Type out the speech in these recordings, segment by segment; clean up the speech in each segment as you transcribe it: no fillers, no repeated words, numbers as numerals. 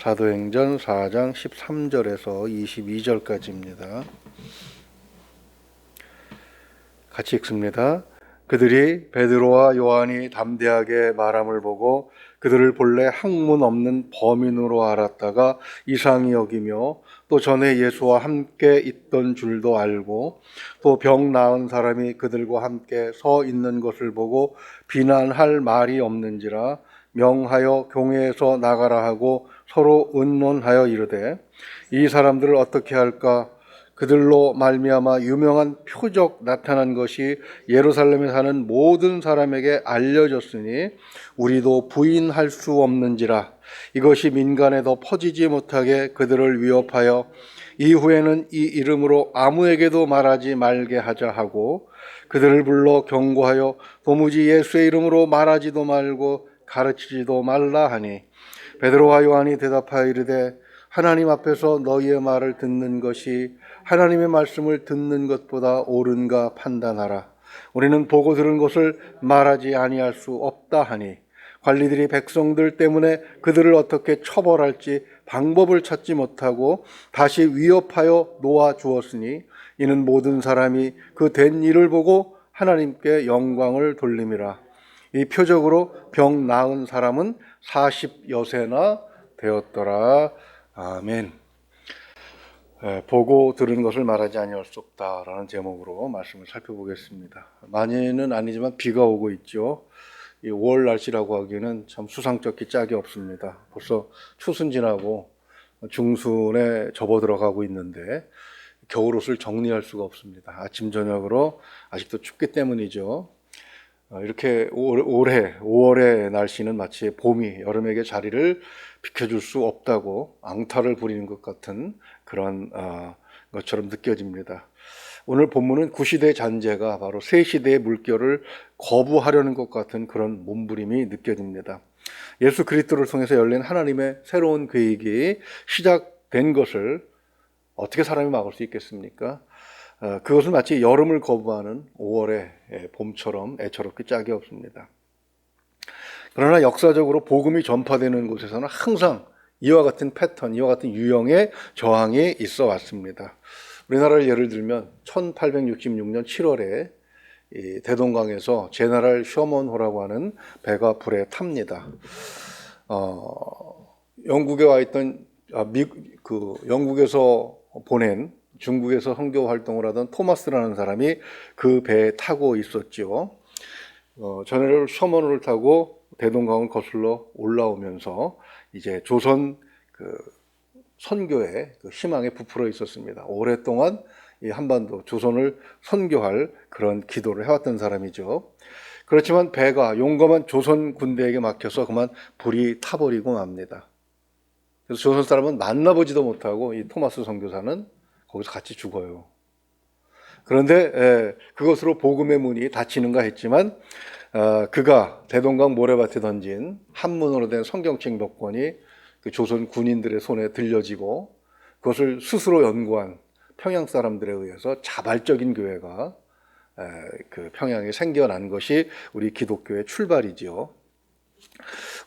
사도행전 4장 13절에서 22절까지입니다. 같이 읽습니다. 그들이 베드로와 요한이 담대하게 말함을 보고 그들을 본래 학문 없는 범인으로 알았다가 이상히 여기며 또 전에 예수와 함께 있던 줄도 알고 또 병 나은 사람이 그들과 함께 서 있는 것을 보고 비난할 말이 없는지라 명하여 교회에서 나가라 하고 서로 의논하여 이르되 이 사람들을 어떻게 할까? 그들로 말미암아 유명한 표적 나타난 것이 예루살렘에 사는 모든 사람에게 알려졌으니 우리도 부인할 수 없는지라. 이것이 민간에 더 퍼지지 못하게 그들을 위협하여 이후에는 이 이름으로 아무에게도 말하지 말게 하자 하고 그들을 불러 경고하여 도무지 예수의 이름으로 말하지도 말고 가르치지도 말라 하니 베드로와 요한이 대답하여 이르되 하나님 앞에서 너희의 말을 듣는 것이 하나님의 말씀을 듣는 것보다 옳은가 판단하라. 우리는 보고 들은 것을 말하지 아니할 수 없다 하니 관리들이 백성들 때문에 그들을 어떻게 처벌할지 방법을 찾지 못하고 다시 위협하여 놓아 주었으니 이는 모든 사람이 그 된 일을 보고 하나님께 영광을 돌림이라. 이 표적으로 병 나은 사람은 40여세나 되었더라. 아멘. 보고 들은 것을 말하지 아니할 수 없다라는 제목으로 말씀을 살펴보겠습니다. 많이는 아니지만 비가 오고 있죠. 이 5월 날씨라고 하기에는 참 수상쩍게 짝이 없습니다. 벌써 초순 지나고 중순에 접어 들어가고 있는데 겨울옷을 정리할 수가 없습니다. 아침 저녁으로 아직도 춥기 때문이죠. 이렇게 올해 5월의 날씨는 마치 봄이 여름에게 자리를 비켜줄 수 없다고 앙탈을 부리는 것 같은 그런 것처럼 느껴집니다. 오늘 본문은 구시대 잔재가 바로 새 시대의 물결을 거부하려는 것 같은 그런 몸부림이 느껴집니다. 예수 그리스도를 통해서 열린 하나님의 새로운 계획이 시작된 것을 어떻게 사람이 막을 수 있겠습니까? 그것은 마치 여름을 거부하는 5월의 봄처럼 애처롭게 짝이 없습니다. 그러나 역사적으로 복음이 전파되는 곳에서는 항상 이와 같은 패턴, 이와 같은 유형의 저항이 있어 왔습니다. 우리나라를 예를 들면 1866년 7월에 대동강에서 제너럴 셔먼호라고 하는 배가 불에 탑니다. 영국에 와 있던 영국에서 보낸 중국에서 선교 활동을 하던 토마스라는 사람이 그 배에 타고 있었죠. 제너럴 셔먼호를 타고 대동강을 거슬러 올라오면서 이제 조선 선교의 희망에 부풀어 있었습니다. 오랫동안 이 한반도 조선을 선교할 그런 기도를 해왔던 사람이죠. 그렇지만 배가 용감한 조선 군대에게 막혀서 그만 불이 타버리고 맙니다. 그래서 조선 사람은 만나보지도 못하고 이 토마스 선교사는 거기서 같이 죽어요. 그런데 그것으로 복음의 문이 닫히는가 했지만 그가 대동강 모래밭에 던진 한문으로 된 성경책 몇 권이 그 조선 군인들의 손에 들려지고 그것을 스스로 연구한 평양 사람들에 의해서 자발적인 교회가 그 평양에 생겨난 것이 우리 기독교의 출발이지요.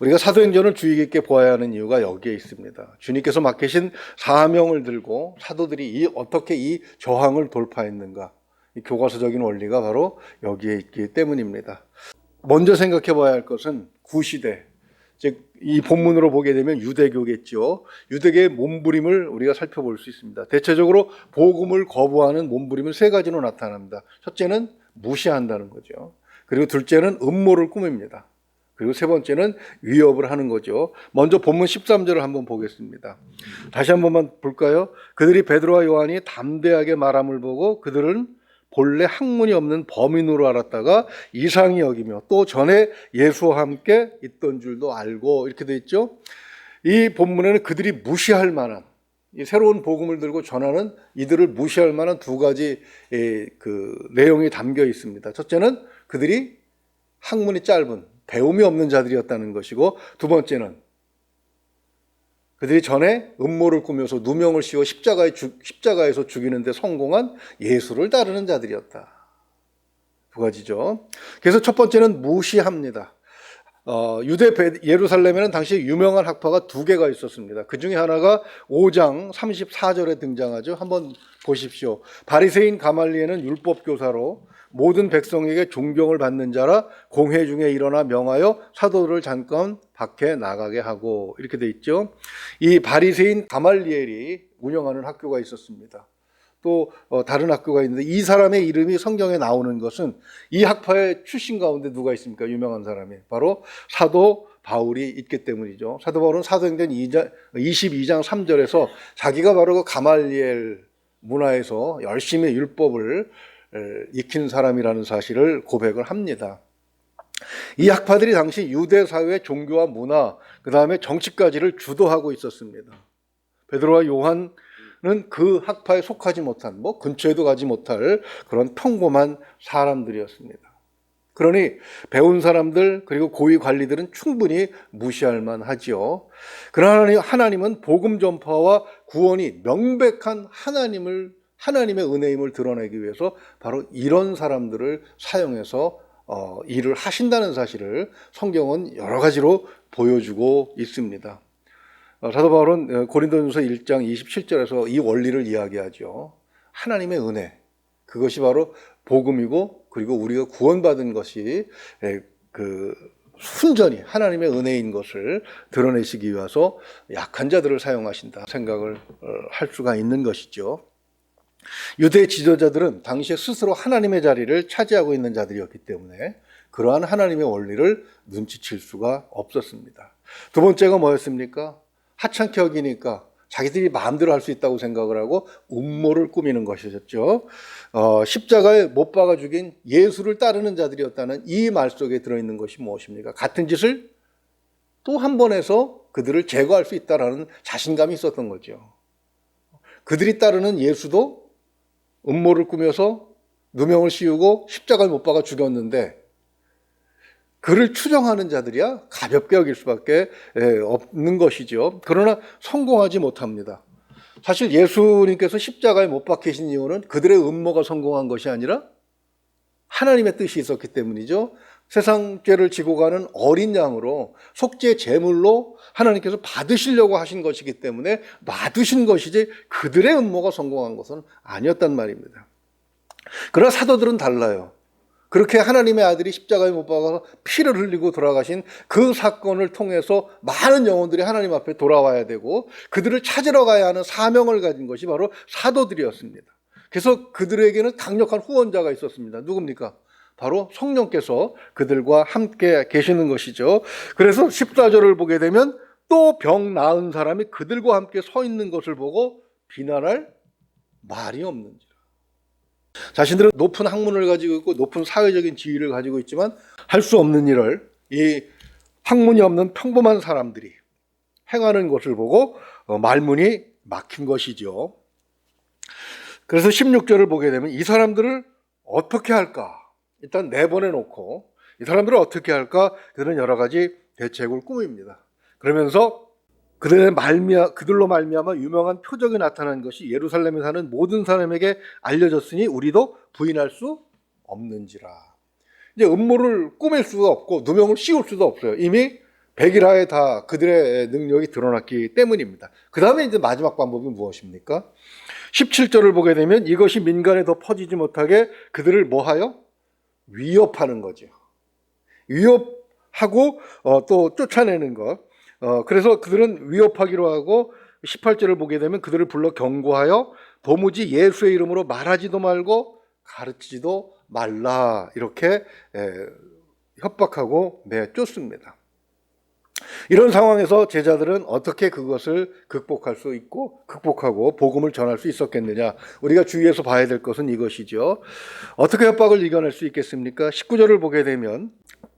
우리가 사도행전을 주의 깊게 보아야 하는 이유가 여기에 있습니다. 주님께서 맡기신 사명을 들고 사도들이 어떻게 이 저항을 돌파했는가, 이 교과서적인 원리가 바로 여기에 있기 때문입니다. 먼저 생각해 봐야 할 것은 구시대, 즉 이 본문으로 보게 되면 유대교겠죠. 유대교의 몸부림을 우리가 살펴볼 수 있습니다. 대체적으로 복음을 거부하는 몸부림은 세 가지로 나타납니다. 첫째는 무시한다는 거죠. 그리고 둘째는 음모를 꾸밉니다. 그리고 세 번째는 위협을 하는 거죠. 먼저 본문 13절을 한번 보겠습니다. 다시 한 번만 볼까요? 그들이 베드로와 요한이 담대하게 말함을 보고 그들은 본래 학문이 없는 범인으로 알았다가 이상히 여기며 또 전에 예수와 함께 있던 줄도 알고 이렇게 돼 있죠. 이 본문에는 그들이 무시할 만한 이 새로운 복음을 들고 전하는 이들을 무시할 만한 두 가지 내용이 담겨 있습니다. 첫째는 그들이 학문이 짧은 배움이 없는 자들이었다는 것이고 두 번째는 그들이 전에 음모를 꾸며서 누명을 씌워 십자가에서 죽이는 데 성공한 예수를 따르는 자들이었다. 두 가지죠. 그래서 첫 번째는 무시합니다. 유대 예루살렘에는 당시 유명한 학파가 두 개가 있었습니다. 그 중에 하나가 5장 34절에 등장하죠. 한번 보십시오. 바리새인 가말리엘은 율법 교사로 모든 백성에게 존경을 받는 자라 공회 중에 일어나 명하여 사도들을 잠깐 밖에 나가게 하고, 이렇게 돼 있죠. 이 바리새인 가말리엘이 운영하는 학교가 있었습니다. 또 다른 학교가 있는데, 이 사람의 이름이 성경에 나오는 것은 이 학파의 출신 가운데 누가 있습니까? 유명한 사람이 바로 사도 바울이 있기 때문이죠. 사도 바울은 사도행전 22장 3절에서 자기가 바로 그 가말리엘 문화에서 열심히 율법을 익힌 사람이라는 사실을 고백을 합니다. 이 학파들이 당시 유대 사회의 종교와 문화, 그 다음에 정치까지를 주도하고 있었습니다. 베드로와 요한은 그 학파에 속하지 못한, 근처에도 가지 못할 그런 평범한 사람들이었습니다. 그러니 배운 사람들, 그리고 고위 관리들은 충분히 무시할 만하지요. 그러나 하나님은 복음 전파와 구원이 명백한 하나님의 은혜임을 드러내기 위해서 바로 이런 사람들을 사용해서 일을 하신다는 사실을 성경은 여러 가지로 보여주고 있습니다. 사도 바울은 고린도전서 1장 27절에서 이 원리를 이야기하죠. 하나님의 은혜, 그것이 바로 복음이고, 그리고 우리가 구원받은 것이 순전히 하나님의 은혜인 것을 드러내시기 위해서 약한 자들을 사용하신다 생각을 할 수가 있는 것이죠. 유대 지도자들은 당시에 스스로 하나님의 자리를 차지하고 있는 자들이었기 때문에 그러한 하나님의 원리를 눈치챌 수가 없었습니다. 두 번째가 뭐였습니까? 하찮게 여기니까 자기들이 마음대로 할 수 있다고 생각을 하고 음모를 꾸미는 것이었죠. 십자가에 못 박아 죽인 예수를 따르는 자들이었다는 이 말 속에 들어있는 것이 무엇입니까? 같은 짓을 또 한 번 해서 그들을 제거할 수 있다라는 자신감이 있었던 거죠. 그들이 따르는 예수도 음모를 꾸며서 누명을 씌우고 십자가에 못 박아 죽였는데, 그를 추정하는 자들이야 가볍게 여길 수밖에 없는 것이죠. 그러나 성공하지 못합니다. 사실 예수님께서 십자가에 못 박히신 이유는 그들의 음모가 성공한 것이 아니라 하나님의 뜻이 있었기 때문이죠. 세상 죄를 지고 가는 어린 양으로 속죄 제물로 하나님께서 받으시려고 하신 것이기 때문에 놔두신 것이지 그들의 음모가 성공한 것은 아니었단 말입니다. 그러나 사도들은 달라요. 그렇게 하나님의 아들이 십자가에 못 박아서 피를 흘리고 돌아가신 그 사건을 통해서 많은 영혼들이 하나님 앞에 돌아와야 되고 그들을 찾으러 가야 하는 사명을 가진 것이 바로 사도들이었습니다. 그래서 그들에게는 강력한 후원자가 있었습니다. 누굽니까? 바로 성령께서 그들과 함께 계시는 것이죠. 그래서 14절을 보게 되면 또 병 나은 사람이 그들과 함께 서 있는 것을 보고 비난할 말이 없는지라. 자신들은 높은 학문을 가지고 있고 높은 사회적인 지위를 가지고 있지만 할 수 없는 일을 이 학문이 없는 평범한 사람들이 행하는 것을 보고 말문이 막힌 것이죠. 그래서 16절을 보게 되면 이 사람들을 어떻게 할까? 일단 내보내놓고 이 사람들을 어떻게 할까? 그들은 여러 가지 대책을 꾸밉니다. 그러면서 그들로 말미암아 유명한 표적이 나타난 것이 예루살렘에 사는 모든 사람에게 알려졌으니 우리도 부인할 수 없는지라. 이제 음모를 꾸밀 수가 없고 누명을 씌울 수도 없어요. 이미 백일하에 다 그들의 능력이 드러났기 때문입니다. 그 다음에 이제 마지막 방법이 무엇입니까? 17절을 보게 되면 이것이 민간에 더 퍼지지 못하게 그들을 뭐하여? 위협하는 거죠. 위협하고 또 쫓아내는 것. 그래서 그들은 위협하기로 하고 18절을 보게 되면 그들을 불러 경고하여 도무지 예수의 이름으로 말하지도 말고 가르치지도 말라, 이렇게 협박하고 내쫓습니다. 이런 상황에서 제자들은 어떻게 그것을 극복하고 복음을 전할 수 있었겠느냐? 우리가 주의해서 봐야 될 것은 이것이죠. 어떻게 협박을 이겨낼 수 있겠습니까? 19절을 보게 되면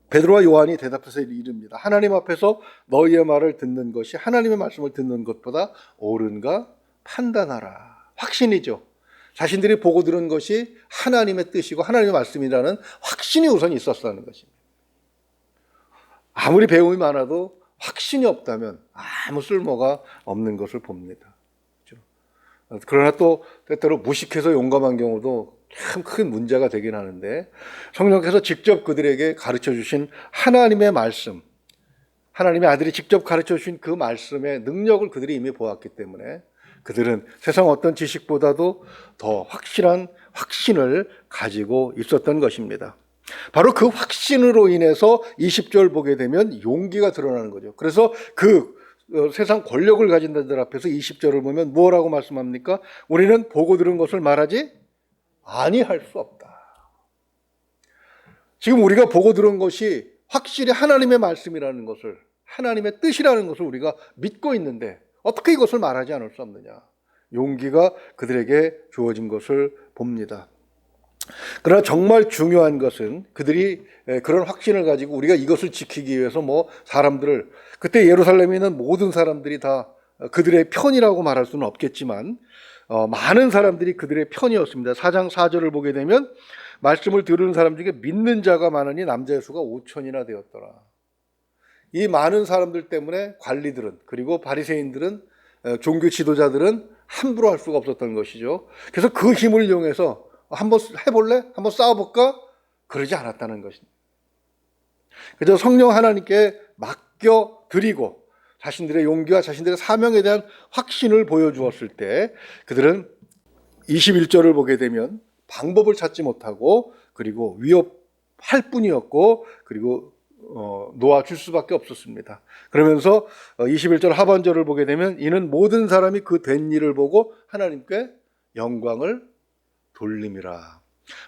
베드로와 요한이 대답해서 이릅니다. 하나님 앞에서 너희의 말을 듣는 것이 하나님의 말씀을 듣는 것보다 옳은가 판단하라. 확신이죠. 자신들이 보고 들은 것이 하나님의 뜻이고 하나님의 말씀이라는 확신이 우선 있었다는 것입니다. 아무리 배움이 많아도 확신이 없다면 아무 쓸모가 없는 것을 봅니다. 그렇죠? 그러나 또 때때로 무식해서 용감한 경우도 참 큰 문제가 되긴 하는데 성령께서 직접 그들에게 가르쳐 주신 하나님의 말씀, 하나님의 아들이 직접 가르쳐 주신 그 말씀의 능력을 그들이 이미 보았기 때문에 그들은 세상 어떤 지식보다도 더 확실한 확신을 가지고 있었던 것입니다. 바로 그 확신으로 인해서 20절 보게 되면 용기가 드러나는 거죠. 그래서 그 세상 권력을 가진 자들 앞에서 20절을 보면 뭐라고 말씀합니까? 우리는 보고 들은 것을 말하지 아니할 수 없다. 지금 우리가 보고 들은 것이 확실히 하나님의 말씀이라는 것을, 하나님의 뜻이라는 것을 우리가 믿고 있는데 어떻게 이것을 말하지 않을 수 없느냐. 용기가 그들에게 주어진 것을 봅니다. 그러나 정말 중요한 것은 그들이 그런 확신을 가지고 우리가 이것을 지키기 위해서 사람들을, 그때 예루살렘에 있는 모든 사람들이 다 그들의 편이라고 말할 수는 없겠지만 많은 사람들이 그들의 편이었습니다. 4장 4절을 보게 되면 말씀을 들은 사람 중에 믿는 자가 많으니 남자의 수가 5천이나 되었더라. 이 많은 사람들 때문에 관리들은, 그리고 바리새인들은, 종교 지도자들은 함부로 할 수가 없었던 것이죠. 그래서 그 힘을 이용해서 한번 해볼래? 한번 싸워볼까? 그러지 않았다는 것입니다. 그래서 성령 하나님께 맡겨드리고 자신들의 용기와 자신들의 사명에 대한 확신을 보여주었을 때 그들은 21절을 보게 되면 방법을 찾지 못하고 그리고 위협할 뿐이었고 그리고 놓아줄 수밖에 없었습니다. 그러면서 21절 하반절을 보게 되면 이는 모든 사람이 그 된 일을 보고 하나님께 영광을 돌림이라.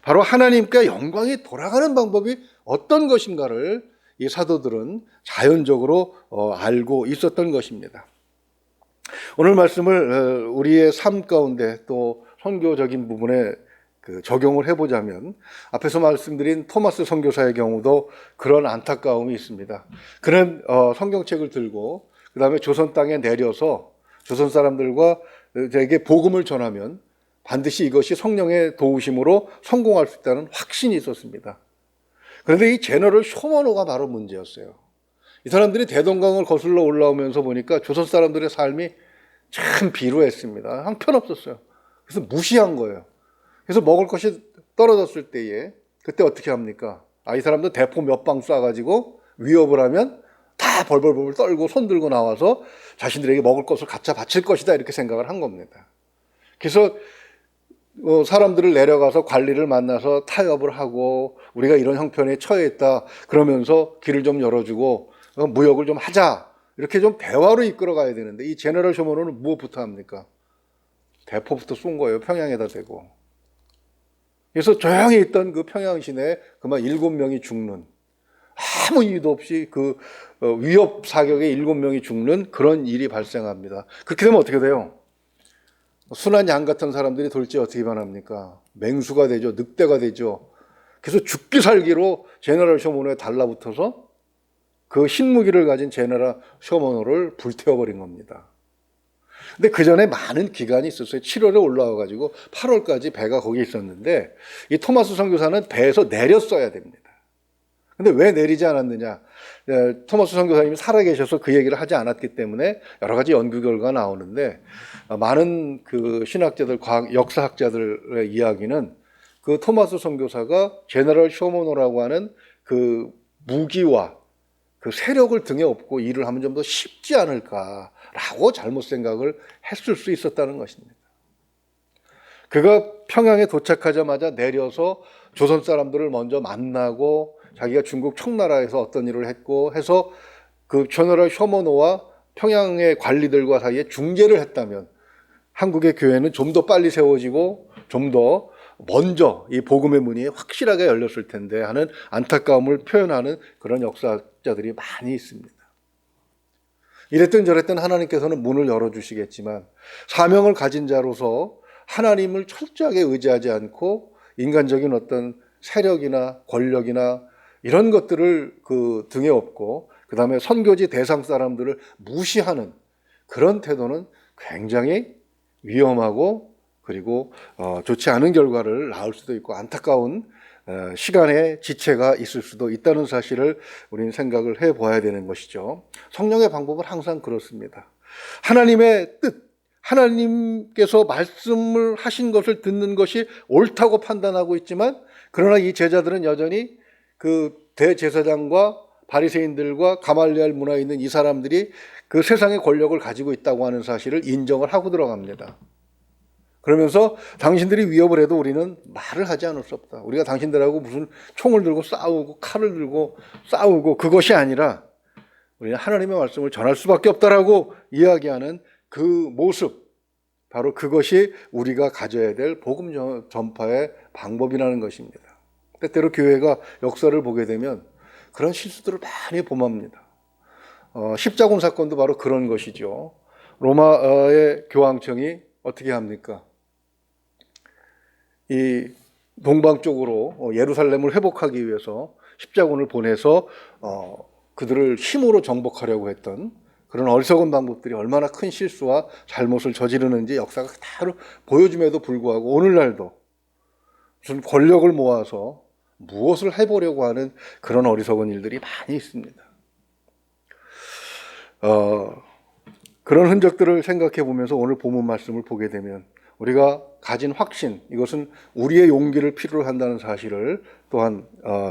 바로 하나님께 영광이 돌아가는 방법이 어떤 것인가를 이 사도들은 자연적으로 알고 있었던 것입니다. 오늘 말씀을 우리의 삶 가운데 또 선교적인 부분에 적용을 해보자면 앞에서 말씀드린 토마스 선교사의 경우도 그런 안타까움이 있습니다. 그는 성경책을 들고 그 다음에 조선 땅에 내려서 조선 사람들과 에게 복음을 전하면 반드시 이것이 성령의 도우심으로 성공할 수 있다는 확신이 있었습니다. 그런데 이 제너럴 쇼머노가 바로 문제였어요. 이 사람들이 대동강을 거슬러 올라오면서 보니까 조선 사람들의 삶이 참 비루했습니다. 형편없었어요. 그래서 무시한 거예요. 그래서 먹을 것이 떨어졌을 때에 그때 어떻게 합니까? 이 사람들 대포 몇 방 쏴가지고 위협을 하면 다 벌벌벌 떨고 손 들고 나와서 자신들에게 먹을 것을 갖다 바칠 것이다 이렇게 생각을 한 겁니다. 그래서 사람들을 내려가서 관리를 만나서 타협을 하고 우리가 이런 형편에 처해 있다 그러면서 길을 좀 열어주고 무역을 좀 하자 이렇게 좀 대화로 이끌어 가야 되는데 이 제너럴 쇼머노는 무엇부터 합니까? 대포부터 쏜 거예요. 평양에다 대고. 그래서 조용히 있던 그 평양 시내에 그만 7명이 죽는, 아무 이유도 없이 그 위협 사격에 7명이 죽는 그런 일이 발생합니다. 그렇게 되면 어떻게 돼요? 순한 양 같은 사람들이 돌지 어떻게 변합니까? 맹수가 되죠. 늑대가 되죠. 그래서 죽기 살기로 제너럴 쇼머노에 달라붙어서 그 흰무기를 가진 제너럴 쇼머노를 불태워버린 겁니다. 근데 그 전에 많은 기간이 있었어요. 7월에 올라와가지고 8월까지 배가 거기 있었는데 이 토마스 선교사는 배에서 내렸어야 됩니다. 근데 왜 내리지 않았느냐? 토마스 선교사님이 살아계셔서 그 얘기를 하지 않았기 때문에 여러 가지 연구 결과가 나오는데 많은 그 신학자들, 역사학자들의 이야기는 그 토마스 선교사가 제너럴 쇼머노라고 하는 그 무기와 그 세력을 등에 업고 일을 하면 좀 더 쉽지 않을까라고 잘못 생각을 했을 수 있었다는 것입니다. 그가 평양에 도착하자마자 내려서 조선 사람들을 먼저 만나고 자기가 중국 청나라에서 어떤 일을 했고 해서 그 제너럴 쇼머노와 평양의 관리들과 사이에 중재를 했다면 한국의 교회는 좀 더 빨리 세워지고 좀 더 먼저 이 복음의 문이 확실하게 열렸을 텐데 하는 안타까움을 표현하는 그런 역사자들이 많이 있습니다. 이랬든 저랬든 하나님께서는 문을 열어주시겠지만 사명을 가진 자로서 하나님을 철저하게 의지하지 않고 인간적인 어떤 세력이나 권력이나 이런 것들을 그 등에 업고 그 다음에 선교지 대상 사람들을 무시하는 그런 태도는 굉장히 위험하고 그리고 좋지 않은 결과를 낳을 수도 있고 안타까운 시간의 지체가 있을 수도 있다는 사실을 우리는 생각을 해봐야 되는 것이죠. 성령의 방법은 항상 그렇습니다. 하나님의 뜻, 하나님께서 말씀을 하신 것을 듣는 것이 옳다고 판단하고 있지만 그러나 이 제자들은 여전히 그 대제사장과 바리새인들과 가말리엘 문화에 있는 이 사람들이 그 세상의 권력을 가지고 있다고 하는 사실을 인정을 하고 들어갑니다. 그러면서 당신들이 위협을 해도 우리는 말을 하지 않을 수 없다. 우리가 당신들하고 무슨 총을 들고 싸우고 칼을 들고 싸우고 그것이 아니라 우리는 하나님의 말씀을 전할 수밖에 없다라고 이야기하는 그 모습, 바로 그것이 우리가 가져야 될 복음 전파의 방법이라는 것입니다. 때때로 교회가 역사를 보게 되면 그런 실수들을 많이 범합니다. 십자군 사건도 바로 그런 것이죠. 로마의 교황청이 어떻게 합니까? 이 동방 쪽으로 예루살렘을 회복하기 위해서 십자군을 보내서 그들을 힘으로 정복하려고 했던 그런 어리석은 방법들이 얼마나 큰 실수와 잘못을 저지르는지 역사가 그대로 보여줌에도 불구하고 오늘날도 무슨 권력을 모아서 무엇을 해보려고 하는 그런 어리석은 일들이 많이 있습니다. 그런 흔적들을 생각해 보면서 오늘 본문 말씀을 보게 되면 우리가 가진 확신, 이것은 우리의 용기를 필요로 한다는 사실을 또한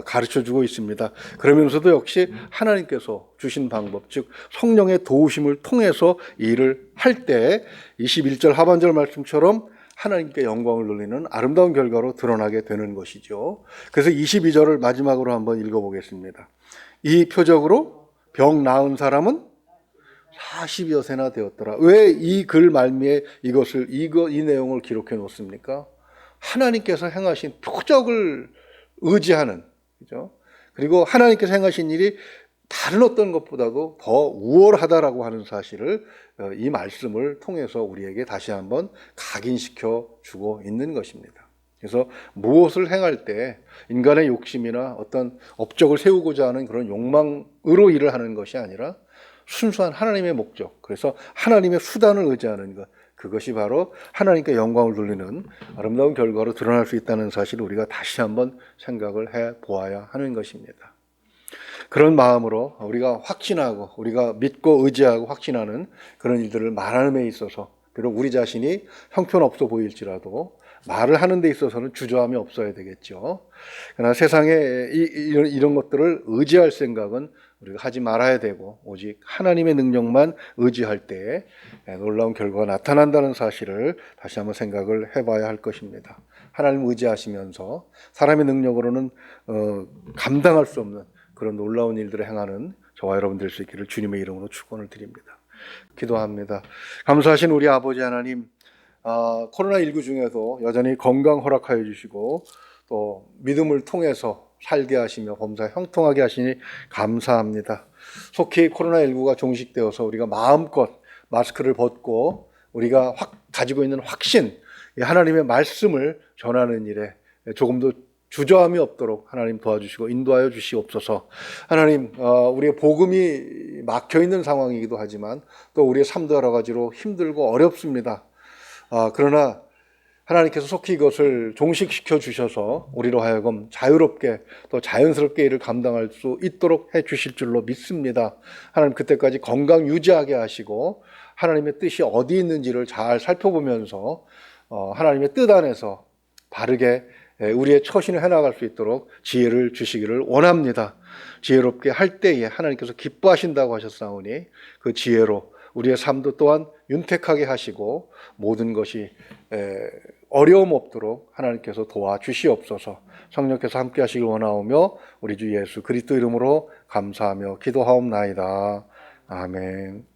가르쳐주고 있습니다. 그러면서도 역시 하나님께서 주신 방법, 즉 성령의 도우심을 통해서 일을 할 때 21절 하반절 말씀처럼 하나님께 영광을 돌리는 아름다운 결과로 드러나게 되는 것이죠. 그래서 22절을 마지막으로 한번 읽어보겠습니다. 이 표적으로 병 나은 사람은 40여 세나 되었더라. 왜 이 글 말미에 이 내용을 기록해 놓습니까? 하나님께서 행하신 표적을 의지하는, 그죠? 그리고 하나님께서 행하신 일이 다른 어떤 것보다도 더 우월하다라고 하는 사실을 이 말씀을 통해서 우리에게 다시 한번 각인시켜 주고 있는 것입니다. 그래서 무엇을 행할 때 인간의 욕심이나 어떤 업적을 세우고자 하는 그런 욕망으로 일을 하는 것이 아니라 순수한 하나님의 목적, 그래서 하나님의 수단을 의지하는 것, 그것이 바로 하나님께 영광을 돌리는 아름다운 결과로 드러날 수 있다는 사실을 우리가 다시 한번 생각을 해 보아야 하는 것입니다. 그런 마음으로 우리가 확신하고 우리가 믿고 의지하고 확신하는 그런 일들을 말하는 데 있어서 비록 우리 자신이 형편없어 보일지라도 말을 하는 데 있어서는 주저함이 없어야 되겠죠. 그러나 세상에 이런 것들을 의지할 생각은 우리가 하지 말아야 되고 오직 하나님의 능력만 의지할 때 놀라운 결과가 나타난다는 사실을 다시 한번 생각을 해봐야 할 것입니다. 하나님 의지하시면서 사람의 능력으로는 감당할 수 없는 그런 놀라운 일들을 행하는 저와 여러분 될 수 있기를 주님의 이름으로 축원을 드립니다. 기도합니다. 감사하신 우리 아버지 하나님, 코로나19 중에도 여전히 건강 허락하여 주시고 또 믿음을 통해서 살게 하시며 범사에 형통하게 하시니 감사합니다. 속히 코로나19가 종식되어서 우리가 마음껏 마스크를 벗고 우리가 가지고 있는 확신, 하나님의 말씀을 전하는 일에 조금도 주저함이 없도록 하나님 도와주시고 인도하여 주시옵소서. 하나님, 우리의 복음이 막혀있는 상황이기도 하지만 또 우리의 삶도 여러 가지로 힘들고 어렵습니다. 그러나 하나님께서 속히 이것을 종식시켜 주셔서 우리로 하여금 자유롭게 또 자연스럽게 이를 감당할 수 있도록 해 주실 줄로 믿습니다. 하나님 그때까지 건강 유지하게 하시고 하나님의 뜻이 어디 있는지를 잘 살펴보면서 하나님의 뜻 안에서 바르게 우리의 처신을 해나갈 수 있도록 지혜를 주시기를 원합니다. 지혜롭게 할 때에 하나님께서 기뻐하신다고 하셨사오니 그 지혜로 우리의 삶도 또한 윤택하게 하시고 모든 것이 어려움 없도록 하나님께서 도와주시옵소서. 성령께서 함께 하시길 원하오며 우리 주 예수 그리스도 이름으로 감사하며 기도하옵나이다. 아멘.